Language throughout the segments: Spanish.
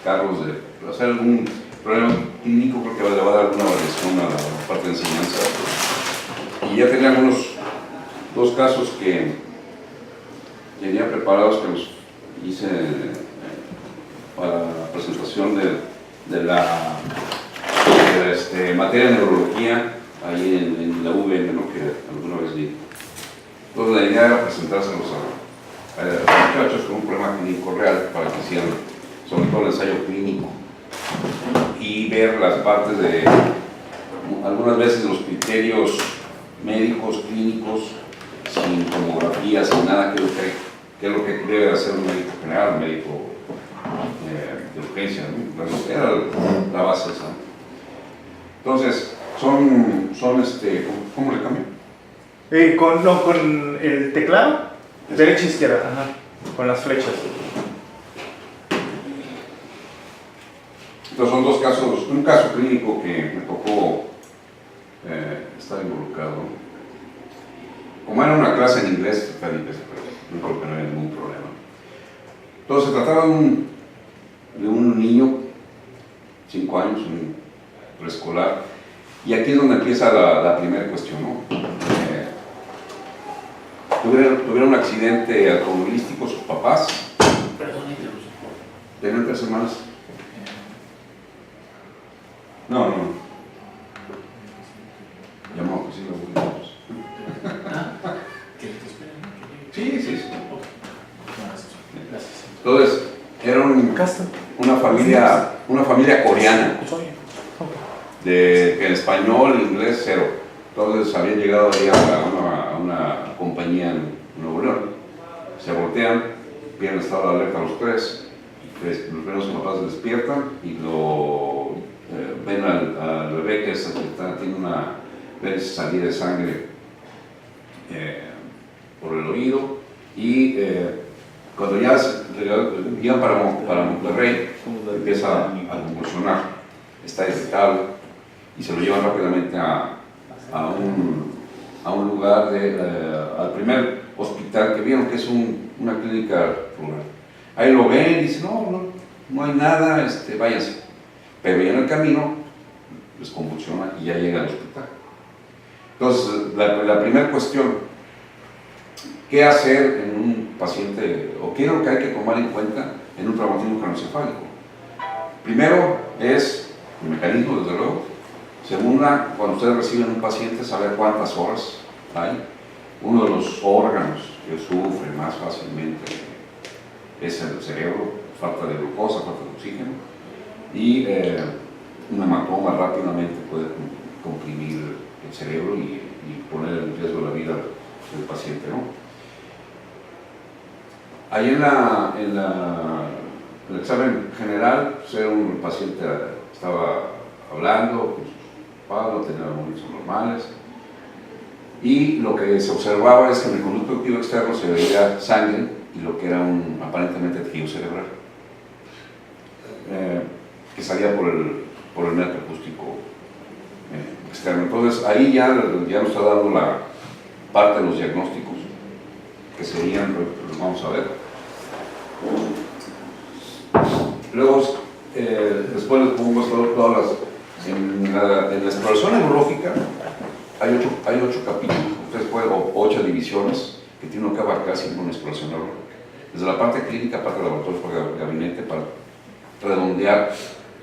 sacarlos de hacer algún problema clínico, creo que le va a dar alguna variación a la parte de enseñanza. Y ya tenía algunos dos casos que tenía preparados, que los hice para la presentación de la materia de neurología ahí en la UVM, ¿no? Que alguna vez di. Entonces la idea era presentárselos a muchachos con un problema clínico real para que hicieran sobre todo el ensayo clínico y ver las partes de algunas veces los criterios médicos, clínicos, sin tomografía, sin nada, qué es lo que debe hacer un médico general, un médico de urgencia, ¿no? Era la base esa. Entonces, ¿cómo le cambio? Con el teclado, derecha e izquierda, ajá, con las flechas. Entonces son dos casos, un caso clínico que me tocó estar involucrado. Como era una clase en inglés, no creo que no había ningún problema. Entonces se trataba de un niño, 5 años, un preescolar, y aquí es donde empieza la primera cuestión, ¿no? Tuvieron un accidente automovilístico sus papás. Tenían 3 semanas. No. Llamó que sí lo volvimos. Sí. Entonces, era una familia coreana. Que en español, en inglés, cero. Entonces habían llegado ahí a una compañía en Nuevo León. Se voltean, pierden estado de alerta los 3. Los primeros papás se despiertan y ven al bebé que tiene una salida de sangre por el oído, y cuando ya iban para Monterrey, empieza a convulsionar, está irritable, y se lo llevan rápidamente a un lugar, al primer hospital que vieron, que es una clínica rural. Ahí lo ven y dicen, no hay nada, váyanse. Pero ya en el camino les convulsiona y ya llega al hospital. Entonces, la primera cuestión, ¿qué hacer en un paciente, o qué es lo que hay que tomar en cuenta en un traumatismo craneoencefálico? Primero es el mecanismo, desde luego. Segunda, cuando ustedes reciben un paciente, saber cuántas horas hay. Uno de los órganos que sufre más fácilmente es el cerebro, falta de glucosa, falta de oxígeno, y un hematoma rápidamente puede comprimir el cerebro y poner en riesgo la vida del paciente, ¿no? Ahí en el examen general, pues era un paciente, estaba hablando con sus papás, no tenía movimientos normales, y lo que se observaba es que en el conducto activo externo se veía sangre y lo que era aparentemente tejido cerebral, que salía por el nervio acústico externo. Entonces ahí ya nos está dando la parte de los diagnósticos, que serían, los vamos a ver. Luego, después les pongo todas las... En la exploración neurológica hay 8 capítulos, o 8 divisiones que tiene uno que abarcar siempre una exploración neurológica. Desde la parte clínica, parte de laboratorio, parte de gabinete, para redondear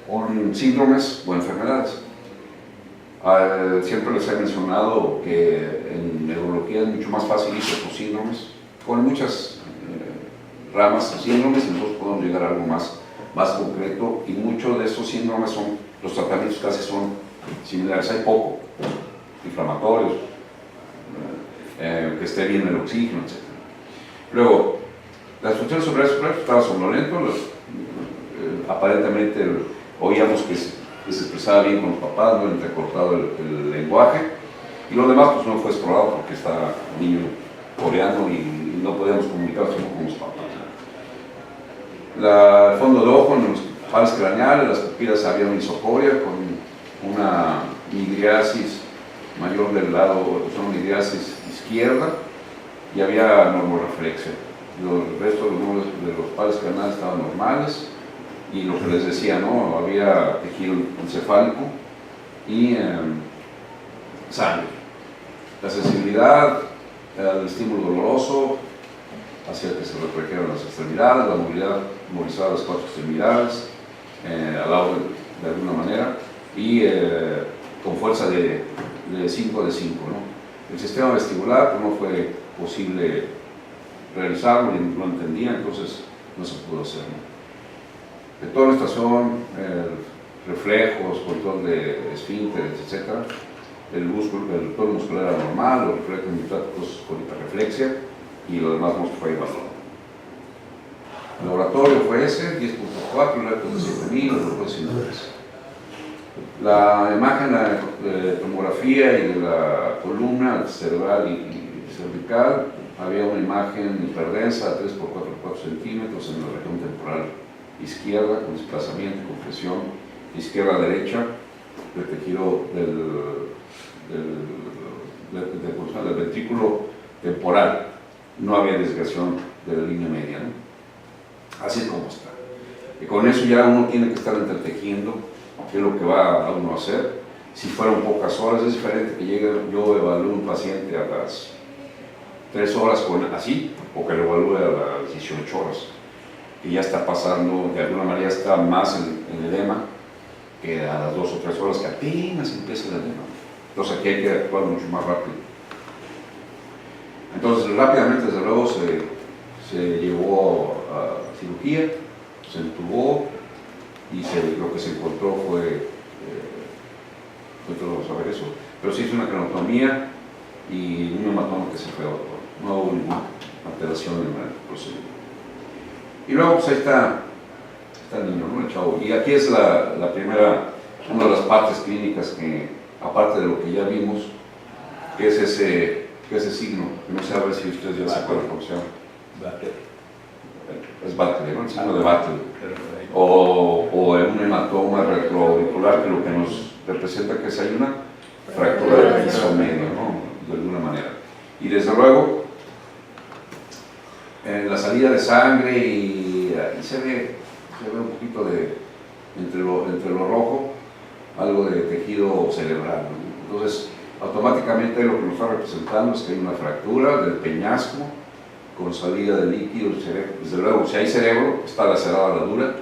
con síndromes o enfermedades. Siempre les he mencionado que en neurología es mucho más fácil irse por síndromes, con muchas ramas de síndromes, y nosotros podemos llegar a algo más concreto, y muchos de esos síndromes los tratamientos casi son similares, hay poco, inflamatorios, que esté bien el oxígeno, etc. Luego, las funciones cerebrales estaba somnolento, aparentemente oíamos que se expresaba bien con los papás, no entrecortado el lenguaje, y lo demás pues no fue explorado porque estaba niño coreano y no podíamos comunicarnos con los papás. El fondo de ojo en los pares craneales, las pupilas había una isocoria con una midriasis mayor del lado, una midriasis izquierda, y había normoreflexia. El resto de los pares craneales estaban normales. y lo que les decía, ¿no? Había tejido encefálico y sangre. La sensibilidad al estímulo doloroso hacía que se retrajeran las extremidades, la movilidad movilizaba las 4 extremidades al lado de alguna manera, y con fuerza de 5 de 5, ¿no? El sistema vestibular pues, no fue posible realizarlo, no lo entendía, entonces no se pudo hacer, ¿no? De toda la estación, reflejos, control de esfínteres, etc. El tono muscular era normal, los reflejos miocárticos con hiperreflexia y lo demás no fue evaluado. El laboratorio fue ese, 10.4, el alto de 7000, el grupo de 103. La imagen de tomografía y de la columna cerebral y cervical, había una imagen hiperdensa de 3x4x4 centímetros en la región temporal izquierda, con desplazamiento y compresión, izquierda a derecha, del tejido del ventrículo temporal. No había desviación de la línea media, ¿no? Así es como está. Y con eso ya uno tiene que estar entretejiendo qué es lo que va a uno a hacer. Si fueron pocas horas, es diferente que llegue, yo evalúe un paciente a las 3 horas así, o que lo evalúe a las 18 horas, que ya está pasando, de alguna manera está más en edema, que a las 2 o 3 horas que apenas empieza el edema. Entonces aquí hay que actuar mucho más rápido. Entonces rápidamente, desde luego, se llevó a cirugía, se entubó, y lo que se encontró fue, no saber eso, pero se hizo una cranotomía y un hematoma que se fue a otro. No hubo ninguna alteración en el procedimiento. Y luego pues ahí está el niño, ¿no? El chavo. Y aquí es la primera, una de las partes clínicas que, aparte de lo que ya vimos, que es ese signo, que no sé a ver si ustedes ya se acuerdan cómo se llama. Es Batley, ¿no? El signo de Batley. O un hematoma retroauricular, que lo que nos representa que es hay una fractura del piso medio, ¿no? De alguna manera. Y desde luego, en la salida de sangre, y ahí se ve un poquito entre lo rojo, algo de tejido cerebral, ¿no? Entonces, automáticamente lo que nos está representando es que hay una fractura del peñasco con salida de líquido del cerebro. Desde luego, si hay cerebro, está lacerada la dura.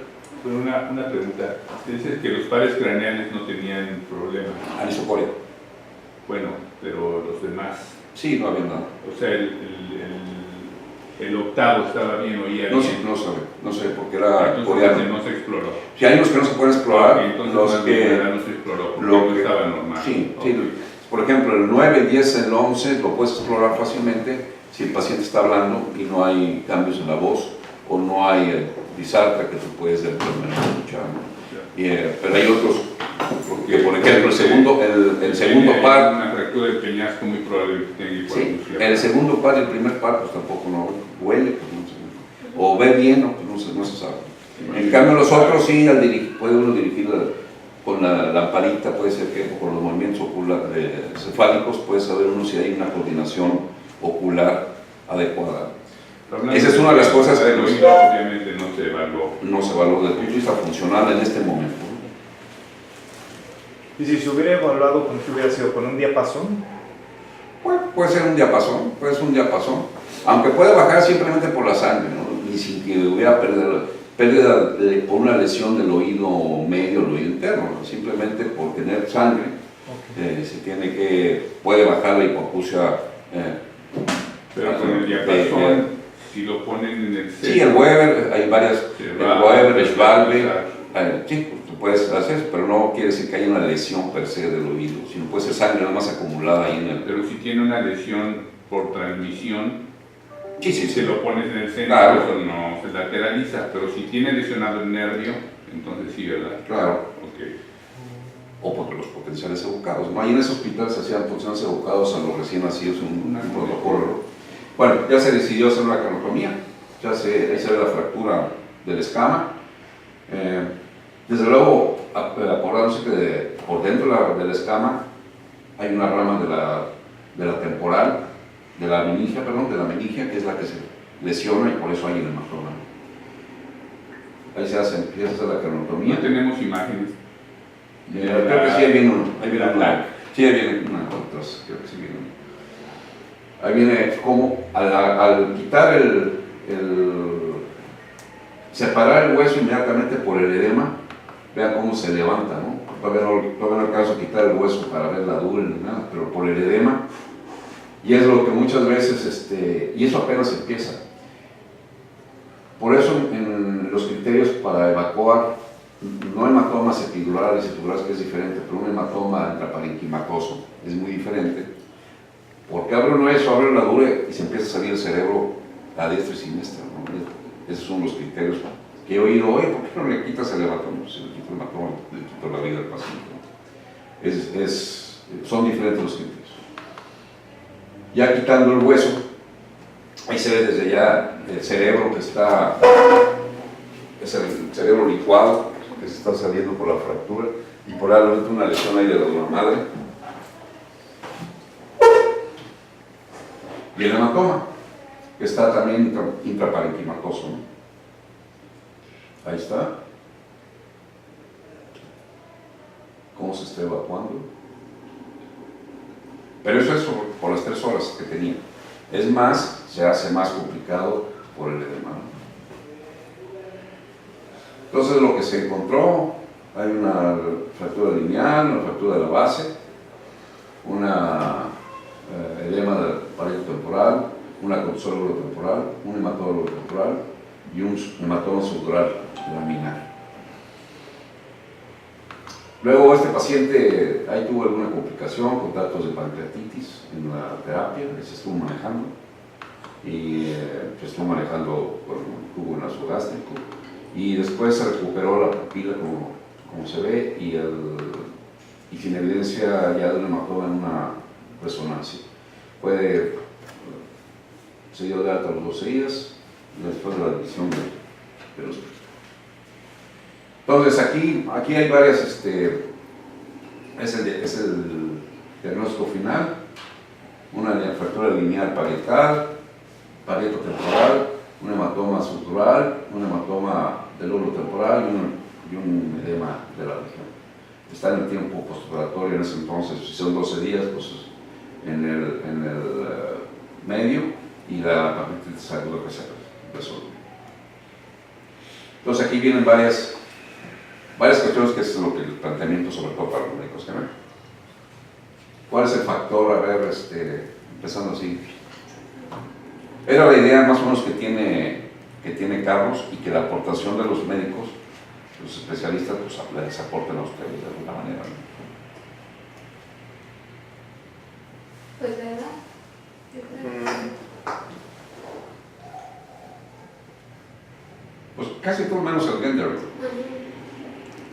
Pero una pregunta, dices que los pares craneales no tenían problemas. Anisocoria. Bueno, pero los demás. Sí, no había nada. O sea, el octavo estaba bien, oía bien. No sé, porque era coreano. No se exploró. Si hay unos que no se pueden explorar, Entonces los que no se exploró, porque no estaba normal. Sí, sí. Por ejemplo, el 9, el 10, el 11 lo puedes explorar fácilmente si el paciente está hablando y no hay cambios en la voz, o no hay disartra que tú puedes escuchar, ¿no? Pero hay otros, porque por ejemplo el segundo par, una fractura del peñasco muy probable que tenga hipoacusia. El segundo par y el primer par pues tampoco no huele, pues, no sé, o ve bien, pues, no se sabe. En cambio los otros sí, puede uno dirigir con la lamparita, puede ser que por los movimientos cefálicos puede saber uno si hay una coordinación ocular adecuada. Esa es una de las cosas que obviamente no se evaluó. No se evaluó desde el punto de vista funcional en este momento. ¿Y si se hubiera evaluado con qué hubiera sido? ¿Con un diapasón? Bueno, puede ser un diapasón, aunque puede bajar simplemente por la sangre, ¿no? Ni sin que hubiera pérdida por una lesión del oído medio, el oído interno, ¿no? Simplemente por tener sangre, puede bajar la hipoacusia. Pero con el diapasón, si lo ponen en el centro. Sí, el Weber, hay varias, el Weber, el Schwalbe, sí, tú puedes hacer, pero no quiere decir que haya una lesión per se del oído, sino puede ser sangre nada más acumulada ahí en el... Pero si tiene una lesión por transmisión, sí. Si lo pones en el centro, claro, eso no se lateraliza, pero si tiene lesionado el nervio, entonces sí, ¿verdad? Claro. Okay. O por los potenciales evocados, ¿no? Ahí en ese hospital se hacían potenciales evocados a los recién nacidos en un protocolo. Bueno, ya se decidió hacer una cranotomía, ahí se ve la fractura del escama. Desde luego, acordándose que por dentro de la escama hay una rama de la temporal, de la meningia, que es la que se lesiona y por eso hay el hematoma. ahí se hace, empieza a hacer la cronotomía. No tenemos imágenes. Creo que sí, ahí viene uno. Ahí viene uno. Sí, ahí viene una. Entonces, creo que sí viene uno. Ahí viene como al quitar separar el hueso inmediatamente por el edema, vean cómo se levanta, ¿no? Todavía no alcanzo a quitar el hueso para ver la dura ni nada, pero por el edema, y es lo que muchas veces, y eso apenas empieza. Por eso en los criterios para evacuar, no hematomas epidurales, que es diferente, pero un hematoma intraparenquimatoso es muy diferente, porque abre uno eso, abre la dura y se empieza a salir el cerebro a diestra y siniestra, ¿no? Esos son los criterios que he oído hoy. ¿Por qué no le quitas el hematoma? Si le quito el hematoma, le quito la vida al paciente, ¿no? Son diferentes los criterios. Ya quitando el hueso, ahí se ve desde ya el cerebro que está, es el cerebro licuado que se está saliendo por la fractura y probablemente una lesión ahí de la dura madre. Y el hematoma, que está también intraparenquimatoso, ¿no? Ahí está. Cómo se está evacuando. Pero eso es por las 3 horas que tenía. Es más, se hace más complicado por el edema, ¿no? Entonces lo que se encontró, hay una fractura lineal, una fractura de la base, una edema del aparato temporal, una consuelo temporal, un hematoma temporal y un hematoma subdural laminar. Luego este paciente ahí tuvo alguna complicación con datos de pancreatitis en la terapia, se estuvo manejando y se estuvo manejando con un tubo nasogástrico y después se recuperó la pupila como se ve y sin evidencia ya de un hematoma en una resonancia. Se dio de alta a los 12 días después de la división de los. Entonces aquí hay varias, es el diagnóstico final, una fractura lineal parietal, parieto temporal, un hematoma subdural, un hematoma del lóbulo temporal y un edema de la región. Está en el tiempo postoperatorio en ese entonces, si son 12 días, pues en el medio, y la pancreatitis aguda que se resuelve. Entonces aquí vienen varias cuestiones que es lo que el planteamiento sobre todo para los médicos generales. ¿Cuál es el factor? A ver, empezando así. Era la idea más o menos que tiene Carlos y que la aportación de los médicos, los especialistas, pues les aporten a ustedes de alguna manera, ¿no? Pues verdad. Pues casi todo menos el gender.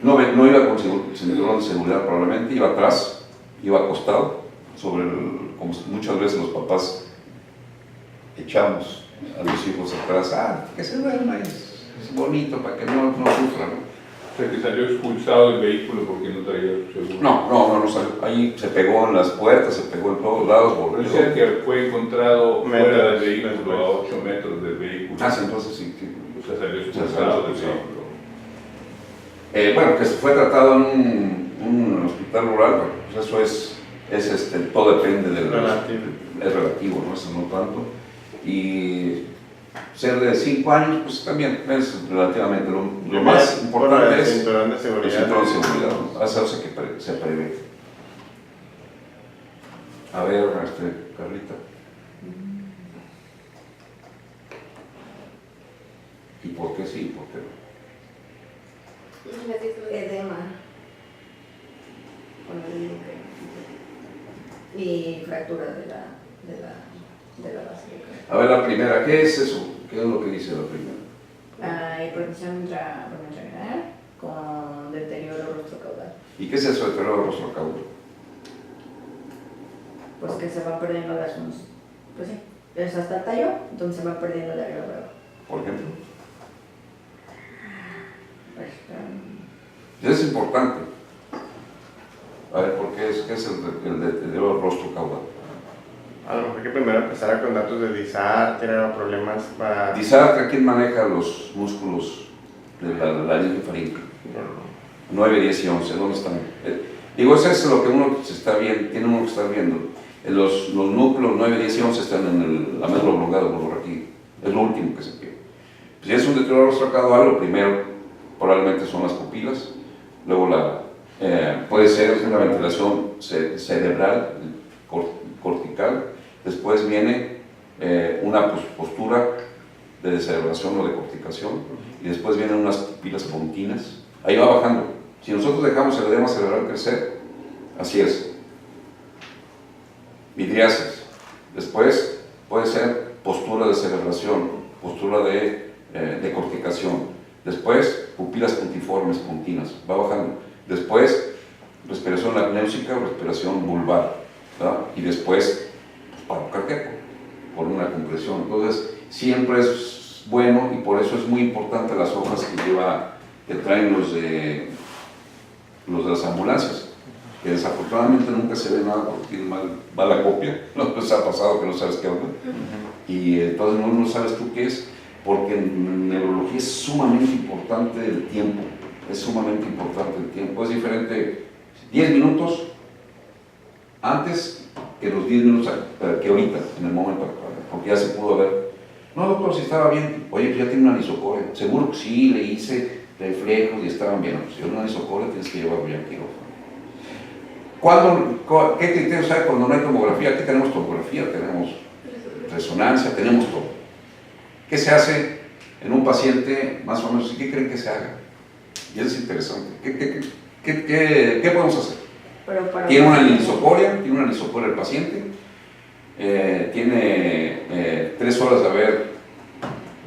No iba con cinturón de seguridad probablemente, iba atrás, iba acostado, como muchas veces los papás echamos a los hijos atrás, que se duerma, es bonito para que no sufra, ¿no? O sea, que salió expulsado del vehículo porque no traía seguro. No salió. Ahí se pegó en las puertas, se pegó en todos lados. Pero decía que fue encontrado fuera del vehículo, metros. a 8 metros del vehículo. Sí, entonces sí. O sea, salió expulsado del vehículo. Bueno, que se fue tratado en un hospital rural, pues eso todo depende del... Es relativo, ¿no? Eso no tanto. Y ser de 5 años, pues también es relativamente lo más importante es el cinturón de seguridad. El cinturón de seguridad, ¿no? Hacerse que se prevé. A ver, Carlita. ¿Y por qué sí? ¿Por qué no? Edema. Y fractura de la base. A ver, la primera, ¿qué es eso? ¿Qué es lo que dice la primera? Hipertensión intrarenal con deterioro rostrocaudal. ¿Y qué es eso de deterioro rostrocaudal? Pues que se van perdiendo las unos. Pues sí, es hasta el tallo, entonces se van perdiendo de arriba abajo. Por ejemplo. Pues, Es importante. A ver, ¿por qué es el deterioro rostrocaudal? A lo mejor hay que primero empezar con datos de disartria o problemas para... Disartria, ¿quién maneja los músculos de la faringe. 9, 10 y 11, ¿dónde están? Digo, eso es lo que uno se está viendo, tiene uno que estar viendo. Los núcleos 9, 10 y 11 están en la médula oblongada, por aquí. Es lo último que se pierde. Pues si es un deterioro rostro-caudal, lo primero probablemente son las pupilas, luego puede ser una ventilación cerebral, cortical, después viene una postura de descerebración o de corticación, y después vienen unas pupilas pontinas. Ahí va bajando. Si nosotros dejamos el edema cerebral crecer, así es. Midriasis. Después puede ser postura de celebración, postura de corticación. Después, pupilas puntiformes, pontinas. Va bajando. Después, respiración apnéusica o respiración vulvar, ¿verdad? Y después, paro cardíaco, por una compresión. Entonces, siempre es bueno, y por eso es muy importante las hojas que traen los de las ambulancias, que desafortunadamente nunca se ve nada porque tienen mala copia. No les ha pasado que no sabes qué onda, y entonces no sabes tú qué es, porque en neurología es sumamente importante el tiempo, es diferente 10 minutos antes que los 10 minutos que ahorita, en el momento actual, porque ya se pudo ver. No, doctor, si estaba bien. Oye, pues ya tiene una anisocoria. Seguro que sí, le hice reflejos y estaban bien. Pues si hay una anisocoria, tienes que llevarlo ya al quirófano. ¿Qué criterios hay cuando no hay tomografía? Aquí tenemos tomografía, tenemos resonancia, tenemos todo. ¿Qué se hace en un paciente más o menos? ¿Y qué creen que se haga? Y eso es interesante. ¿Qué podemos hacer? Tiene una anisocoria el paciente. Tiene 3 horas de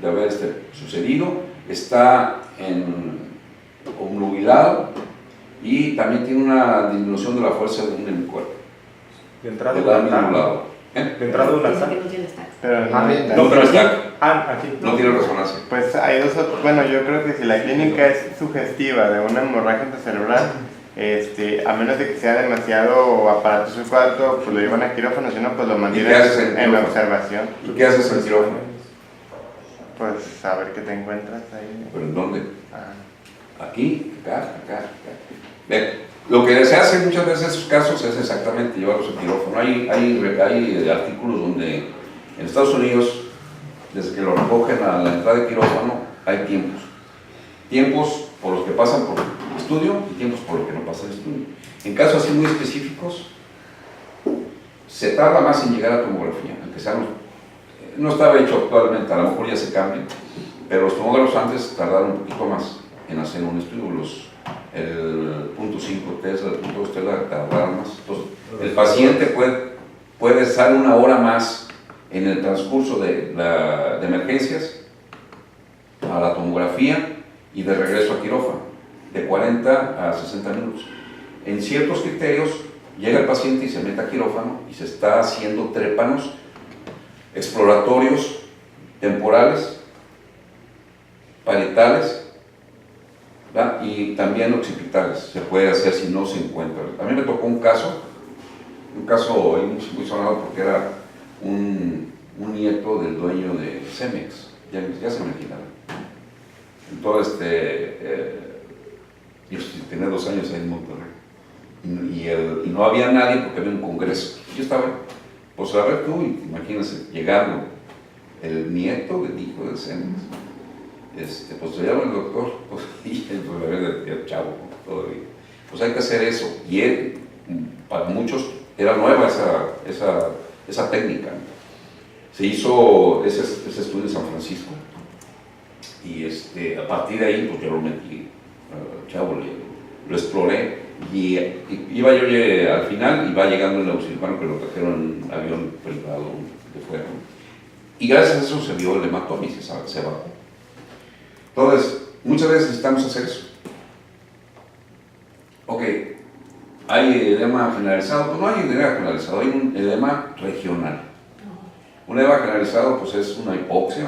haber sucedido, está obnubilado y también tiene una disminución de la fuerza de un hemicuerpo. De entrada de un lado. De entrada de un ataque. Pero No, pero aquí. aquí Aquí. no tiene resonancia. pues hay dos, bueno, yo creo que si la clínica es sugestiva de una hemorragia intracerebral, a menos de que sea demasiado aparatoso el cuarto, pues lo llevan a quirófano, si no, pues lo mantienen en la observación. ¿Y qué haces en quirófano? Pues a ver qué te encuentras ahí. ¿Pero en dónde? Ah. Aquí, acá. Bien, lo que se hace muchas veces en esos casos es exactamente llevarlos al quirófano. Hay artículos donde en Estados Unidos, desde que lo recogen a la entrada de quirófano, hay tiempos por los que pasan por estudio y tiempos por los que no pasan estudio. En casos así muy específicos, se tarda más en llegar a tomografía, aunque sea no estaba hecho actualmente, a lo mejor ya se cambia, pero los tomógrafos antes tardaron un poquito más en hacer un estudio. El punto 5 Tesla, el punto 2 Tesla tardaron más. Entonces, el paciente puede estar 1 hora más en el transcurso de emergencias a la tomografía y de regreso a quirófano, de 40 a 60 minutos. En ciertos criterios, llega el paciente y se mete a quirófano y se está haciendo trépanos exploratorios temporales, parietales, ¿verdad? Y también occipitales. Se puede hacer si no se encuentra. A mí me tocó un caso muy sonado porque era un nieto del dueño de Cemex, ya se imaginarán. Entonces, yo tenía 2 años ahí en Monterrey y no había nadie porque había un congreso. Yo estaba, pues a ver tú, imagínense, llegando el nieto del hijo de Cemex, pues se llama el doctor, pues, y el chavo, todavía. Pues hay que hacer eso. Y para muchos era nueva esa técnica. Se hizo ese estudio en San Francisco. Y a partir de ahí, pues yo lo metí, chavo, lo exploré, y iba yo al final, iba llegando el neurocirujano que lo trajeron en un avión privado de fuera. Y gracias a eso se vio el hematoma y se bajó. Entonces, muchas veces necesitamos hacer eso. Ok, hay edema generalizado, pues no hay edema generalizado, hay un edema regional. Un edema generalizado, pues es una hipoxia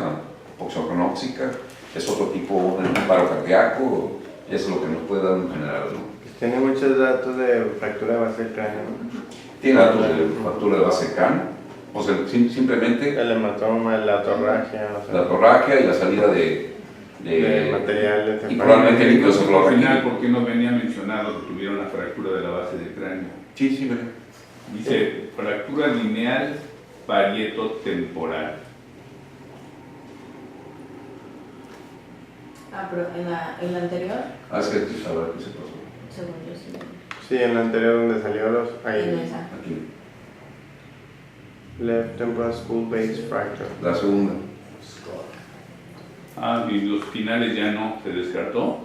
cronóxica, es otro tipo, un paro cardíaco, eso es lo que nos puede dar en general, ¿no? Tiene muchos datos de fractura de base del cráneo. Tiene datos de fractura de base del cráneo, o sea, simplemente el hematoma, la torragia. la torragia y la salida de de materiales. y probablemente el líquido Al cefalorraquídeo. final, ¿por qué no venía mencionado que tuvieron la fractura de la base del cráneo? Sí, sí, mira. Dice, fractura lineal parieto-temporal. Ah, pero en la anterior, Ah, es que tú sabes qué se pasó. según yo sí. Sí, en la anterior donde salió los... En Ahí, esa. Aquí, left temporal skull base fracture. la segunda. Ah, y los finales ya no, se descartó.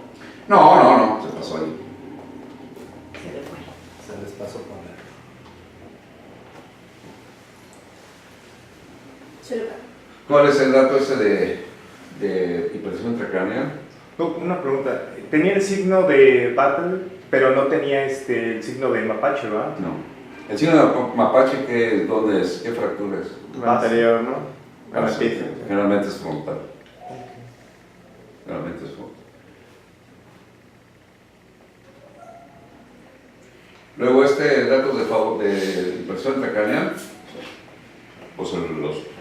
No, se pasó ahí. Se le fue. Se les pasó con él. Se le fue. ¿Cuál es el dato ese de hipertensión intracraneal? Una pregunta. Tenía el signo de Battle, pero no tenía el signo de mapache, ¿verdad? No. El signo de mapache, ¿dónde es? ¿Qué fractura es? La anterior, ¿no? A la Sí, pieza. generalmente es frontal. Generalmente es frontal. Luego datos de favor de hipertensión intracraneal, pues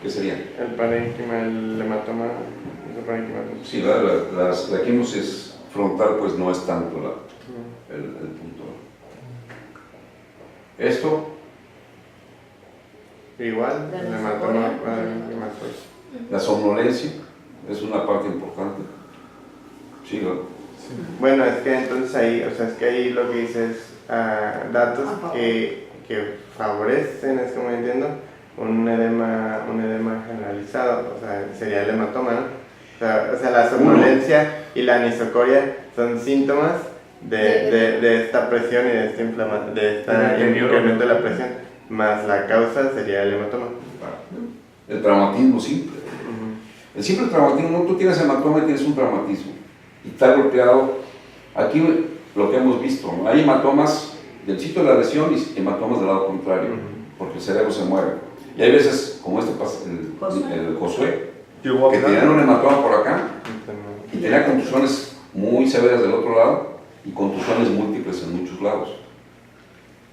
¿qué serían? El parénquima, el hematoma, el parénquima. Sí, la equimosis frontal pues no es tanto el punto. Esto, Igual, De el la hematoma memoria. parénquimatoso. la somnolencia es una parte importante. Sí, ¿no? Bueno, es que entonces ahí, o sea, es que ahí lo que dices es datos que favorecen, es como entiendo, un edema generalizado, o sea, sería el hematoma, ¿no? O sea, la somnolencia y la anisocoria son síntomas de esta presión y de este incremento de la presión, más la causa sería el hematoma. El traumatismo simple. El simple traumatismo, tú tienes hematoma y tienes un traumatismo. Y está golpeado. Aquí lo que hemos visto, ¿no? Hay hematomas del sitio de la lesión y hematomas del lado contrario, porque el cerebro se mueve. Y hay veces, como el Josué, que tenían un hematoma por acá y tenía contusiones muy severas del otro lado y contusiones múltiples en muchos lados.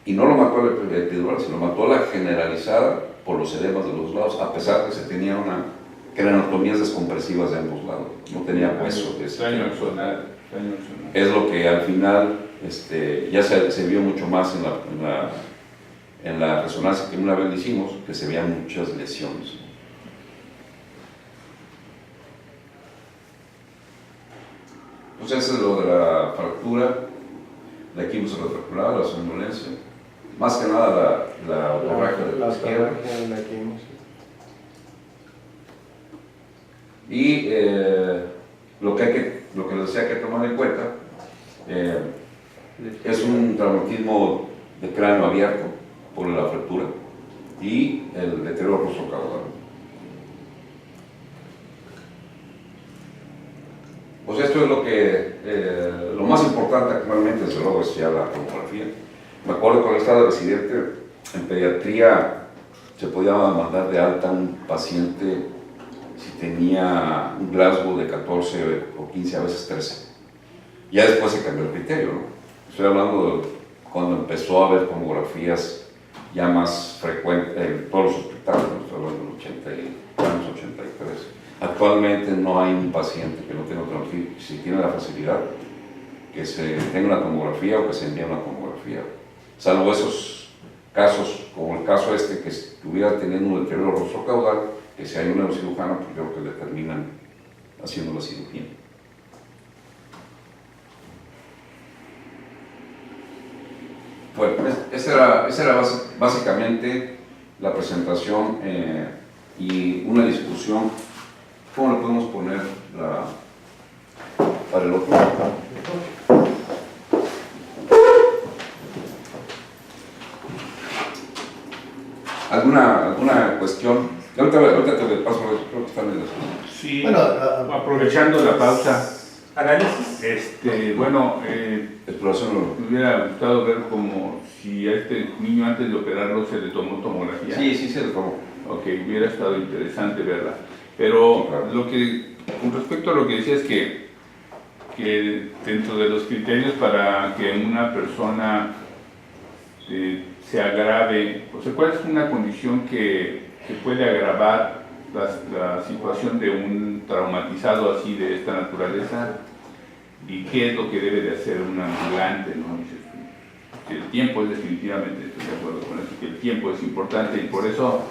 Y no lo mató el epidural, sino mató la generalizada por los edemas de los lados, a pesar de que se tenía craniostomías descompresivas de ambos lados. No tenía hueso. Daño axonal. Es lo que al final ya se vio mucho más en la resonancia que una vez le hicimos, que se veían muchas lesiones. Entonces, eso es lo de la fractura, la equimosis retrocular, la somnolencia, más que nada la hemorragia de la izquierda. Y lo que les decía que tomar en cuenta es un traumatismo de cráneo abierto por la fractura y el deterioro rostrocaudal. Pues esto es lo más importante actualmente, desde luego, es ya la tomografía. Me acuerdo cuando estaba de residente en pediatría, se podía mandar de alta un paciente si tenía un Glasgow de 14 o 15, a veces 13. Ya después se cambió el criterio, ¿no? Estoy hablando de cuando empezó a haber tomografías ya más frecuentes en todos los hospitales, ¿no? Estoy hablando del 83. Actualmente no hay un paciente que no tenga tomografía, si tiene la facilidad, que se tenga una tomografía o que se envíe una tomografía. Salvo esos casos, como el caso que estuviera teniendo un deterioro rostrocaudal, que si hay un neurocirujano, pues creo que le terminan haciendo la cirugía. Bueno, esa era básicamente la presentación y una discusión. ¿Cómo le podemos poner para el otro? ¿Alguna cuestión? Ahorita te paso, creo que están en las... Sí, Bueno, aprovechando la pausa, Análisis. bueno, Exploración. me hubiera gustado ver como si a este niño antes de operarlo se le tomó tomografía. Sí, se le tomó. Ok, hubiera estado interesante verla. Pero Sí, claro. con respecto a lo que decías que dentro de los criterios para que una persona se agrave, o sea, ¿cuál es una condición que puede agravar la situación de un traumatizado así de esta naturaleza y qué es lo que debe de hacer un ambulante, ¿no? Dices, que el tiempo es definitivamente, estoy de acuerdo con eso, que el tiempo es importante y por eso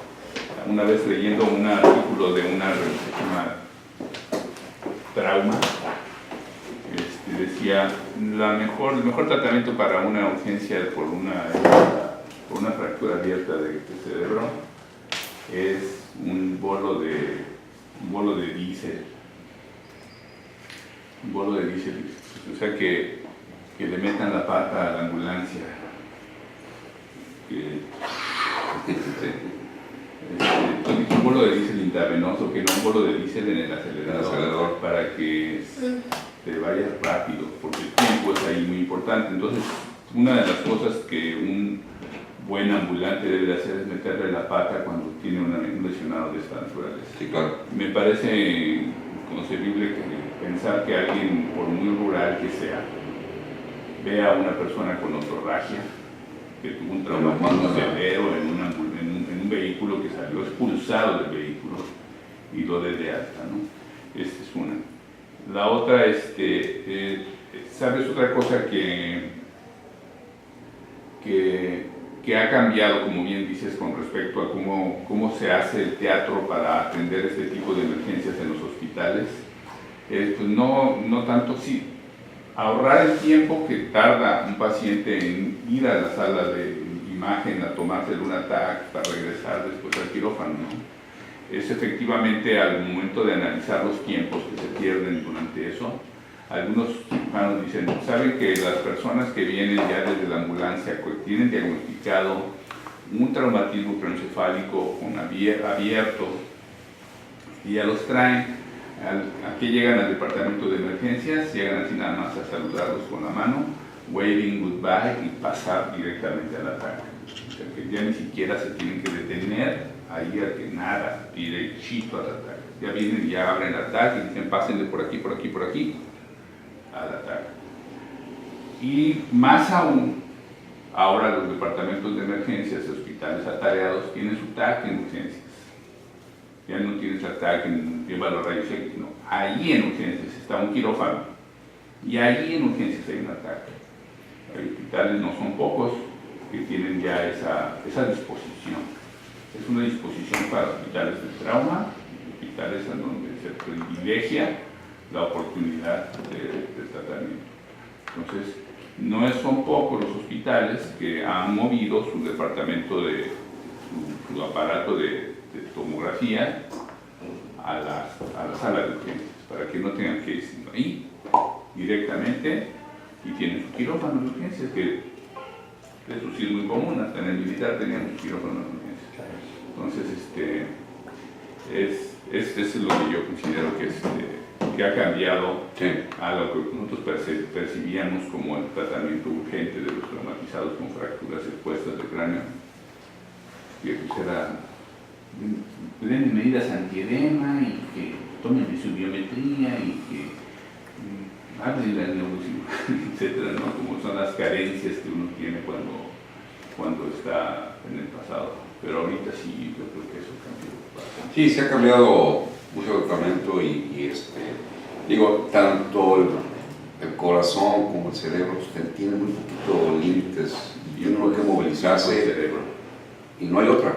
una vez leyendo un artículo de una revista que se llama Trauma, decía el mejor tratamiento para una urgencia por una fractura abierta de cerebro es un bolo de diésel. Un bolo de diésel, o sea que le metan la pata a la ambulancia. Un bolo de diésel intravenoso, que no un bolo de diésel en el acelerador, para que te vayas rápido, porque el tiempo es ahí muy importante. Entonces, una de las cosas que un buen ambulante debe de hacer es meterle la pata cuando tiene un lesionado de esta naturaleza. Sí, claro. Me parece inconcebible pensar que alguien, por muy rural que sea, vea a una persona con otorragia, que tuvo un traumatismo severo en un vehículo, que salió expulsado del vehículo y lo dé de alta, ¿no? Esta es una. La otra, ¿sabes otra cosa que ha cambiado, como bien dices, con respecto a cómo se hace el teatro para atender este tipo de emergencias en los hospitales? Pues no tanto sí, ahorrar el tiempo que tarda un paciente en ir a la sala de imagen a tomarse un TAC para regresar después al quirófano, ¿no? Es efectivamente al momento de analizar los tiempos que se pierden durante eso. Algunos cirujanos dicen, saben que las personas que vienen ya desde la ambulancia tienen diagnosticado un traumatismo craneoencefálico abierto y ya los traen. Aquí llegan al departamento de emergencias, llegan así nada más a saludarlos con la mano, waving goodbye y pasar directamente al ataque. O sea que ya ni siquiera se tienen que detener ahí a que nada, derechito al ataque. Ya vienen y ya abren el ataque y dicen pásenle por aquí, por aquí, por aquí, al ataque. Y más aún, ahora los departamentos de emergencias, hospitales atareados, tienen su TAC en urgencias. Ya no tienes ataque, lleva los rayos X, no. Ahí en urgencias está un quirófano y ahí en urgencias hay un ataque. Hay hospitales, no son pocos, que tienen ya esa disposición. Es una disposición para hospitales de trauma, hospitales en donde se privilegia la oportunidad de tratamiento. Entonces, no son pocos los hospitales que han movido su departamento su aparato de tomografía a la sala de urgencias, para que no tengan que ir ahí directamente y tienen su quirófano de urgencias, que eso sí es muy común, hasta en el militar tenían su quirófano de urgencias. Entonces, es lo que yo considero que ha cambiado a lo que nosotros percibíamos como el tratamiento urgente de los traumatizados con fracturas expuestas de cráneo, que pues era den medidas antiedema y que tomen de su biometría y que hablen de la neurocirugía, etcétera, ¿no? Como son las carencias que uno tiene cuando está en el pasado. Pero ahorita sí, yo creo que eso cambió bastante. Sí, se ha cambiado mucho el tratamiento y digo, tanto el corazón como el cerebro tienen muy poquito límites y uno no puede movilizarse el cerebro. Y no hay otra.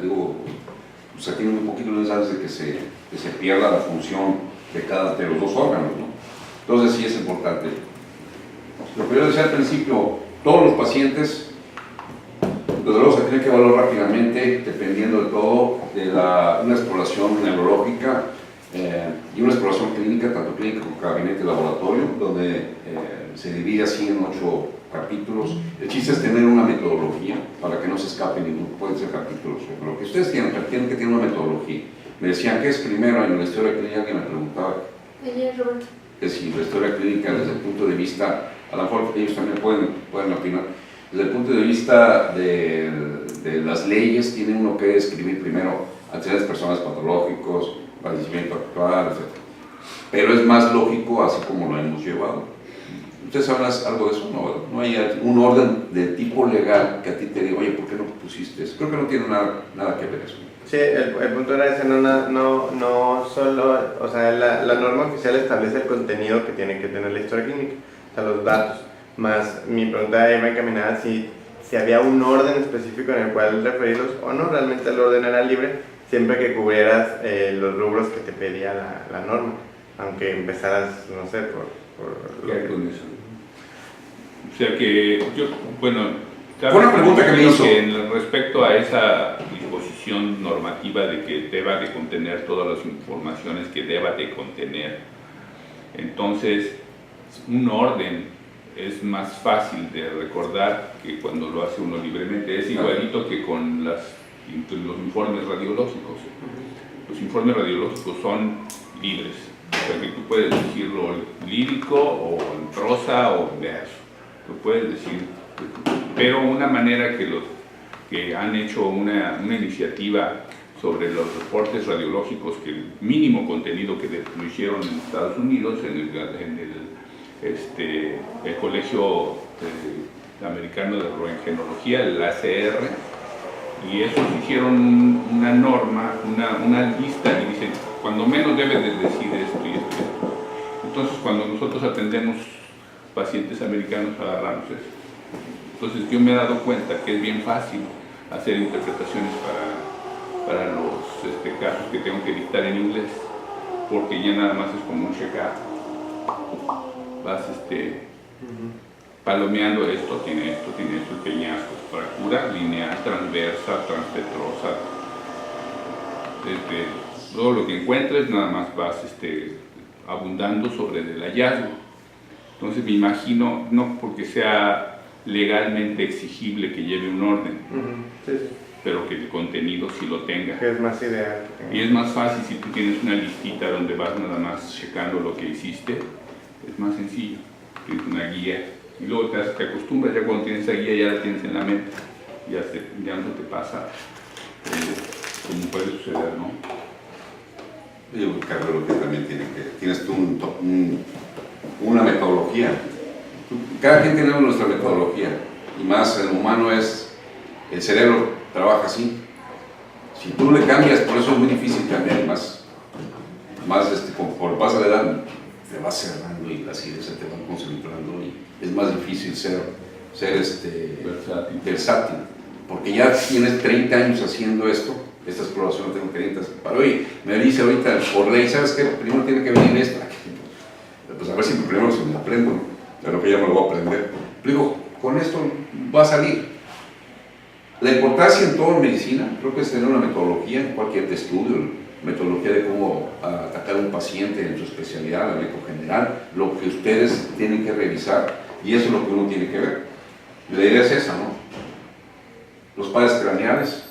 Digo, o sea, tiene muy poquito necesidad de que se pierda la función de los dos órganos, ¿no? Entonces sí es importante. Lo que yo decía al principio, todos los pacientes, desde luego se tiene que evaluar rápidamente, dependiendo de todo, de una exploración neurológica y una exploración clínica, tanto clínica como gabinete y laboratorio, donde se divide así en 8 capítulos. El chiste es tener una metodología para que no se escape ninguno, pueden ser capítulos. Pero lo que ustedes tienen que tener una metodología. Me decían, ¿qué es primero en la historia clínica? Alguien me preguntaba. Roberto. Es decir, la historia clínica desde el punto de vista, a lo mejor ellos también pueden opinar, desde el punto de vista de las leyes, tiene uno que escribir primero antecedentes personales patológicos, padecimiento actual, etc. Pero es más lógico así como lo hemos llevado. ¿Ustedes saben algo de eso? No hay un orden de tipo legal que a ti te diga, oye, ¿por qué no pusiste eso? Creo que no tiene nada que ver eso. Sí, el punto era ese, no solo, o sea, la norma oficial establece el contenido que tiene que tener la historia clínica, o sea, los datos, más mi pregunta iba encaminada si había un orden específico en el cual referirlos o no, realmente el orden era libre, siempre que cubrieras los rubros que te pedía la norma, aunque empezaras, no sé, por ¿Qué con eso? O sea que yo, bueno... Fue una pregunta que me hizo. Respecto a esa disposición normativa de que deba de contener todas las informaciones que deba de contener, entonces un orden es más fácil de recordar que cuando lo hace uno libremente. Es igualito que con los informes radiológicos. Los informes radiológicos son libres, o sea que tú puedes decirlo lírico o en prosa o en verso, tú puedes decir. Pero una manera que los que han hecho una iniciativa sobre los reportes radiológicos, que el mínimo contenido que lo hicieron en Estados Unidos, en el Colegio Americano de Röntgenología, el ACR, y esos hicieron una norma, una lista, y dicen, cuando menos debe de decir esto y esto y esto. Entonces, cuando nosotros atendemos pacientes americanos, agarramos eso. Entonces yo me he dado cuenta que es bien fácil hacer interpretaciones para los casos que tengo que dictar en inglés, porque ya nada más es como un check-up. Vas palomeando esto tiene peñascos, fractura lineal, transversa, transpetrosa. Todo lo que encuentres nada más vas abundando sobre el hallazgo. Entonces me imagino, no porque sea legalmente exigible que lleve un orden, sí. pero que el contenido sí lo tenga. Que es más ideal. Y es más fácil si tú tienes una listita donde vas nada más checando lo que hiciste, es más sencillo. Tienes una guía y luego te acostumbras, ya cuando tienes esa guía ya la tienes en la mente, ya no te pasa como puede suceder, ¿no? Yo creo que también tienes tú una metodología. Cada quien tiene nuestra metodología, y más el humano el cerebro trabaja así. Si tú le cambias, por eso es muy difícil cambiar, más por pasa de edad, te vas cerrando y las ideas se te van concentrando y es más difícil ser versátil, porque ya tienes 30 años haciendo esta exploración, tengo 30, para hoy, me dice ahorita por ley, ¿sabes qué? Primero tiene que venir esto, pues a ver si primero se me la aprendo, ¿no? Claro que ya me lo voy a aprender. Digo, con esto va a salir. La importancia en toda medicina, creo que es tener una metodología en cualquier estudio, metodología de cómo atacar a un paciente en su especialidad, el médico general, lo que ustedes tienen que revisar, y eso es lo que uno tiene que ver. La idea es esa, ¿no? Los pares craneales,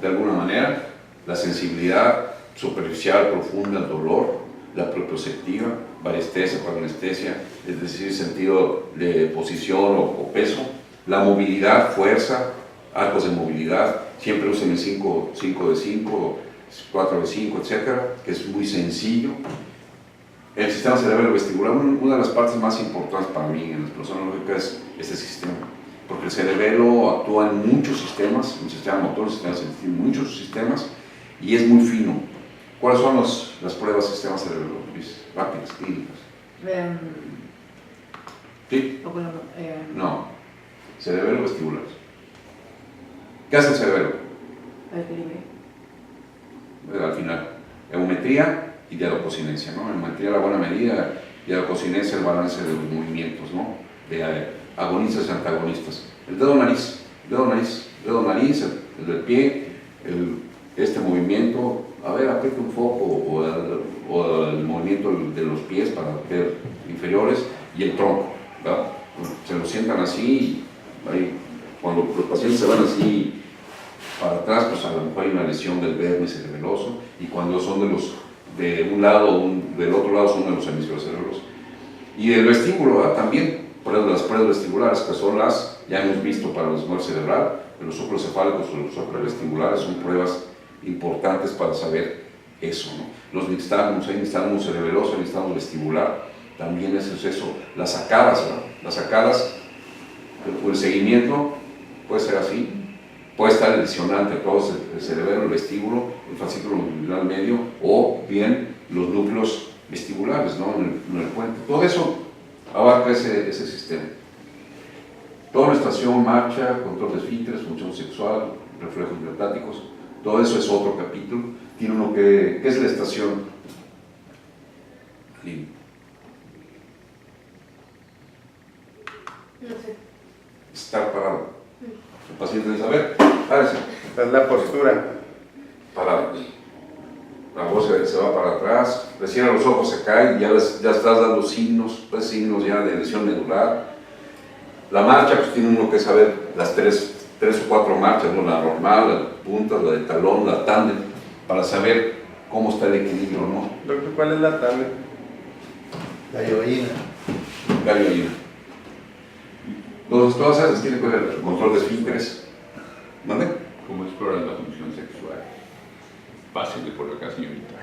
de alguna manera, la sensibilidad superficial, profunda, el dolor, la propioceptiva, varestesia, paranestesia, es decir, sentido de posición o peso, la movilidad, fuerza, arcos de movilidad, siempre usen el 5 de 5, 4 de 5, etcétera, que es muy sencillo. El sistema cerebelo vestibular, una de las partes más importantes para mí en la exploración lógica es este sistema, porque el cerebelo actúa en muchos sistemas, en el sistema motor, en el sistema sensitivo, en muchos sistemas, y es muy fino. ¿Cuáles son las pruebas de sistema cerebelo, Luis? Rápidas, clínicas. ¿Sí? No. Cerebelo vestibular. ¿Qué hace el cerebelo? Al final, eumetría y diadococinesia, ¿no? Eumetría la buena medida, diadococinesia el balance de los movimientos, ¿no? De agonistas y antagonistas. El dedo nariz, el del pie, este movimiento, a ver, aprieta un foco o el movimiento de los pies para ver inferiores, y el tronco, ¿verdad? Se lo sientan así, ahí, cuando los pacientes se van así para atrás, pues a lo mejor hay una lesión del vértice cerebeloso, y cuando son de un lado o del otro lado son de los hemisferios cerebrosos. Y el vestíbulo, ¿verdad? También, las pruebas vestibulares, que son ya hemos visto para el esmero cerebral, los óculos cefálicos o los óculos vestibulares son pruebas importantes para saber eso, ¿no? Los nixtagmus, hay nixtagmus cerebeloso, hay nixtagmus vestibular, también es eso. Las sacadas, ¿verdad? Las sacadas, el seguimiento puede ser así, puede estar el disonante, todo el cerebelo, el vestíbulo, el fascículo mandibular medio, o bien los núcleos vestibulares, ¿no? en el puente. Todo eso abarca ese sistema. Toda la estación, marcha, control de esfínteres, función sexual, reflejos miotáticos, todo eso es otro capítulo. Tiene uno que es la estación. No sé. Estar parado. El paciente dice, a ver, párese. Esta es la postura. Parado. La voz se va para atrás, le cierran los ojos, se cae, ya estás dando signos, pues signos ya de lesión medular. La marcha, pues tiene uno que saber las tres o cuatro marchas, ¿no? La normal, la punta, la de talón, la tándem, para saber cómo está el equilibrio, ¿no? Doctor, ¿cuál es la tándem? La yoína. Gallo. Entonces, todas esas tienen que ver el control de esfínteres. ¿Vale? ¿Cómo explorar la función sexual? Pásale por acá, señorita.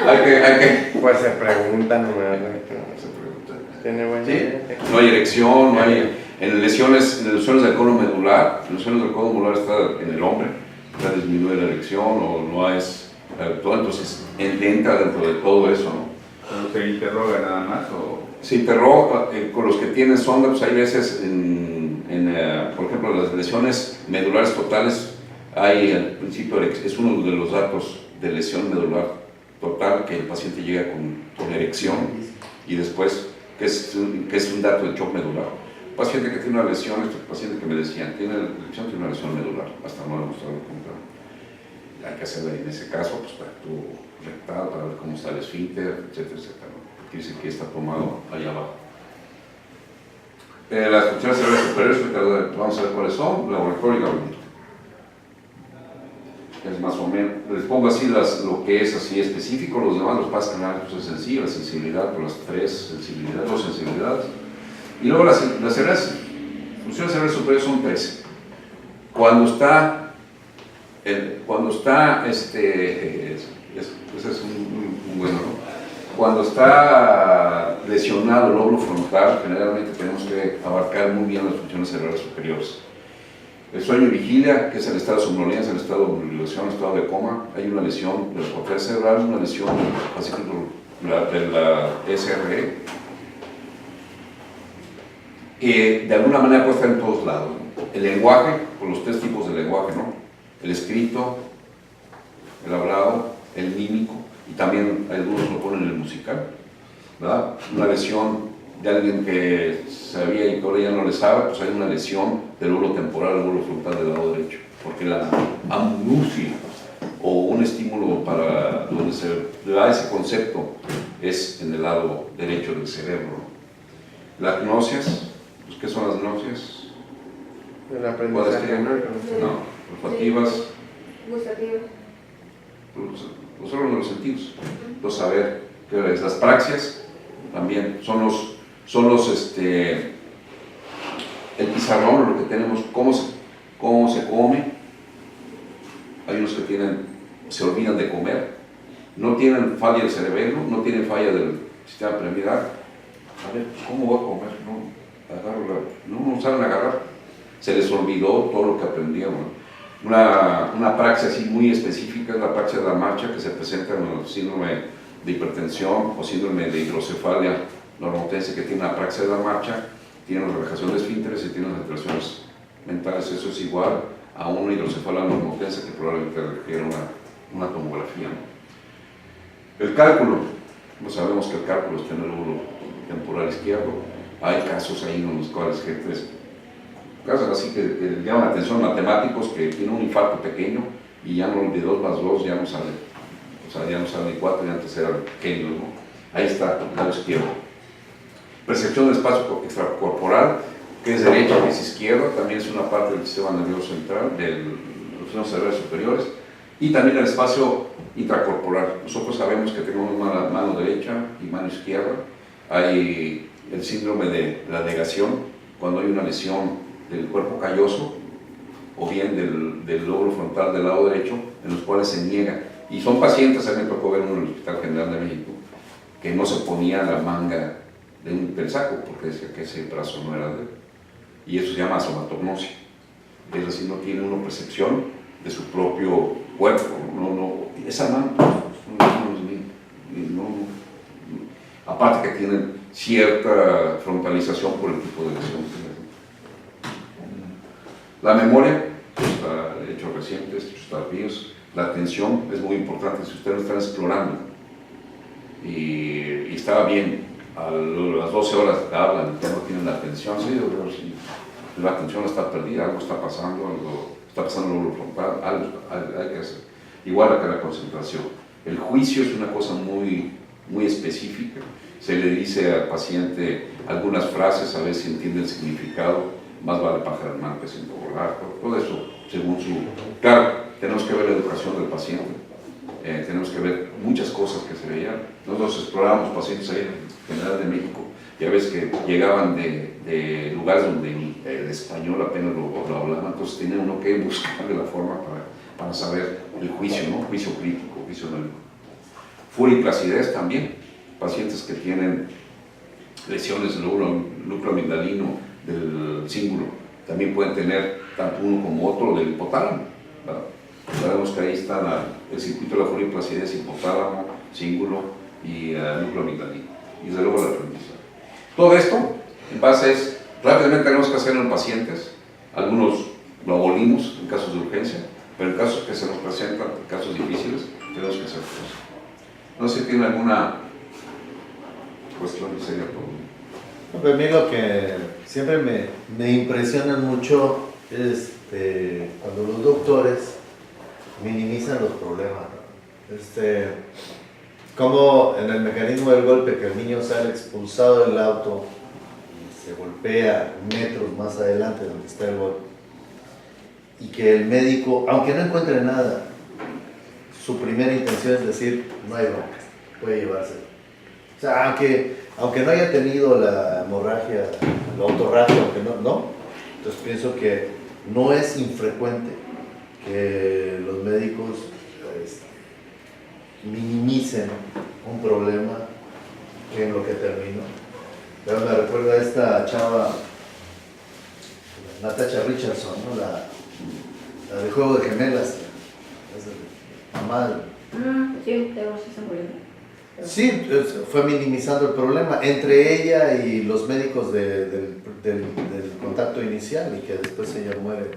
Hay que... Pues se preguntan nomás. Se pregunta. Tiene buen ¿Sí? No hay erección, no hay... En lesiones del cono medular, está en el hombre, ya disminuye la erección o no es... Entonces, entra dentro de todo eso, ¿no? ¿Pero se interroga nada más o...? Se interroga con los que tienen sonda, pues hay veces, por ejemplo, las lesiones medulares totales, hay al principio, es uno de los datos de lesión medular total, que el paciente llega con erección, y después, que es un dato de shock medular. El paciente que tiene una lesión, este paciente que me decían, tiene una lesión medular, hasta no demostrado lo contrario. Hay que hacerla en ese caso, pues para tu rectal, para ver cómo está el esfínter, etcétera, etcétera. Quiere decir que está tomado allá abajo. Las funciones cerebrales superiores, vamos a ver cuáles son, laboratorio y gabinete. Es más o menos, les pongo así lo que es así específico, los demás los pasan canales, pues es sencillo, la sensibilidad por las dos sensibilidades. Y luego las funciones cerebrales superiores son 13. Cuando está, ese es un bueno, ¿no? Cuando está lesionado el lóbulo frontal, generalmente tenemos que abarcar muy bien las funciones cerebrales superiores. El sueño y vigilia, que es el estado de somnolencia, el estado de mobilización, el estado de coma, hay una lesión de la corteza cerebral, una lesión de la SRE, que de alguna manera puede estar en todos lados, ¿no? El lenguaje, con los tres tipos de lenguaje, ¿no? El escrito, el hablado, el mímico, y también algunos lo ponen en el musical, ¿verdad? Una lesión de alguien que sabía y que ahora ya no le sabe, pues hay una lesión del lóbulo temporal, el lóbulo frontal del lado derecho, porque la amnusia o un estímulo para donde se da ese concepto es en el lado derecho del cerebro. Las gnosias, pues ¿qué son las gnosias? El aprendizaje, No, olfativas, Gustativas. los órganos de los sentidos. Entonces, a ver, ¿qué es? Las praxias también son los el pizarrón, lo que tenemos, cómo se come. Hay unos que se olvidan de comer, no tienen falla del cerebelo, no tienen falla del sistema piramidal. A ver, ¿cómo voy a comer? No saben agarrar. Se les olvidó todo lo que aprendieron. Una praxia así muy específica es la praxia de la marcha, que se presenta en el síndrome de hipertensión o síndrome de hidrocefalia normotense, que tiene una praxia de la marcha, tiene una relajación de esfínteres y tiene unas alteraciones mentales. Eso es igual a una hidrocefalia normotense que probablemente requiere una tomografía, ¿no? El cálculo, no sabemos que el cálculo está en el lóbulo temporal izquierdo. Hay casos ahí en los cuales casos así que llaman la atención, matemáticos que tienen un infarto pequeño y ya no, de 2 más 2 ya no sale, o sea, ya no sale de 4, ya antes era pequeño, ¿no? Ahí está, el lado izquierdo. Percepción del espacio extracorporal, que es derecha, que es izquierda, también es una parte del sistema nervioso central, de los órganos cerebrales superiores, y también el espacio intracorporal. Nosotros sabemos que tenemos una mano derecha y mano izquierda. Hay el síndrome de la negación, cuando hay una lesión del cuerpo calloso o bien del lóbulo frontal del lado derecho, en los cuales se niega. Y son pacientes, a mí me tocó ver uno en el Hospital General de México, que no se ponía la manga del saco porque decía que ese brazo no era de él. Y eso se llama somatognosia. es decir, no tiene una percepción de su propio cuerpo, esa mano, aparte que tienen cierta frontalización por el tipo de lesión. La memoria, hechos recientes, hechos tardíos, la atención es muy importante si ustedes lo están explorando y estaba bien, a las 12 horas hablan, ya no tienen la atención, sí, la atención está perdida, algo está pasando en lo frontal, algo hay que hacer. Igual que la concentración. El juicio es una cosa muy específica, se le dice al paciente algunas frases, a ver si entiende el significado, más vale pájaro en mano que sin volar, todo eso según su... Claro, tenemos que ver la educación del paciente, tenemos que ver muchas cosas que se veían. Nosotros explorábamos pacientes ahí en General de México, ya ves que llegaban de lugares donde el español apenas lo hablaban, entonces tenía uno que buscarle la forma para saber el juicio, ¿no? Juicio crítico, juicio analítico. Furia y placidez también, pacientes que tienen lesiones del núcleo amigdalino, del cíngulo, también pueden tener tanto uno como otro del hipotálamo, ¿verdad? Sabemos que ahí está el circuito de la furia y placidez, hipotálamo, cíngulo y núcleo amigdalino, y desde luego la aprendizaje. Todo esto, en base es, rápidamente tenemos que hacerlo en pacientes, algunos lo abolimos en casos de urgencia, pero en casos que se nos presentan, en casos difíciles, tenemos que hacer cosas. No sé si tiene alguna cuestión que sería por... A mí lo que siempre me impresiona mucho es cuando los doctores minimizan los problemas, ¿no? Como en el mecanismo del golpe, que el niño sale expulsado del auto y se golpea metros más adelante donde está el golpe, y que el médico, aunque no encuentre nada, su primera intención es decir, no hay bronca, puede llevárselo. O sea, aunque no haya tenido la hemorragia, la autorragia, aunque no, entonces pienso que no es infrecuente que los médicos minimicen un problema que en lo que terminó. Pero me recuerda a esta chava, Natasha Richardson, ¿no? La de Juego de Gemelas, mamá. Sí, pero sí se murió. Sí, fue minimizando el problema entre ella y los médicos del contacto inicial, y que después ella muere.